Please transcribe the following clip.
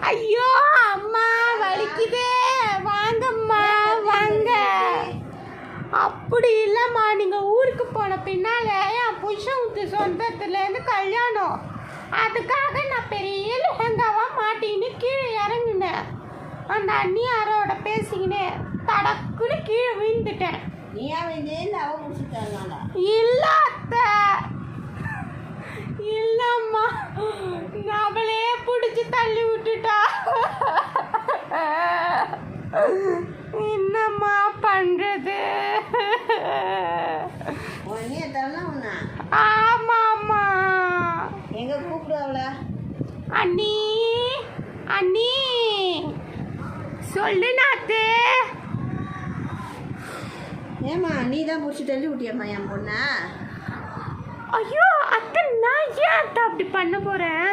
ஐயோ அம்மா வலிக்குதே, வாங்கம்மா வாங்க. அப்படி இல்லைம்மா, நீங்கள் ஊருக்கு போன பின்னால என் புருஷனுக்கு சொந்தத்துலேருந்து கல்யாணம். அதுக்காக நான் பெரிய லெஹங்காவாக மாட்டின்னு கீழே இறங்குனேன். அந்த அண்ணியாரோட பேசிக்கினேன் தடக்குன்னு கீழே விழுந்துட்டேன். இல்ல அத்தை, இல்லம்மா, அவளே பிடிச்சி தள்ளி விட்டுட்டா. என்னம்மா பண்றது? ஆமாம்மா. எங்க கூப்பிடுவாங்கள? அண்ணி அண்ணி சொல்லு நாத்து. ஏம்மா நீ தான் பிடிச்சி தள்ளி விட்டியம்மா என் பொண்ணா? ஐயோ அத்தை, நான் ஏன் அத்தை அப்படி பண்ண போறேன்?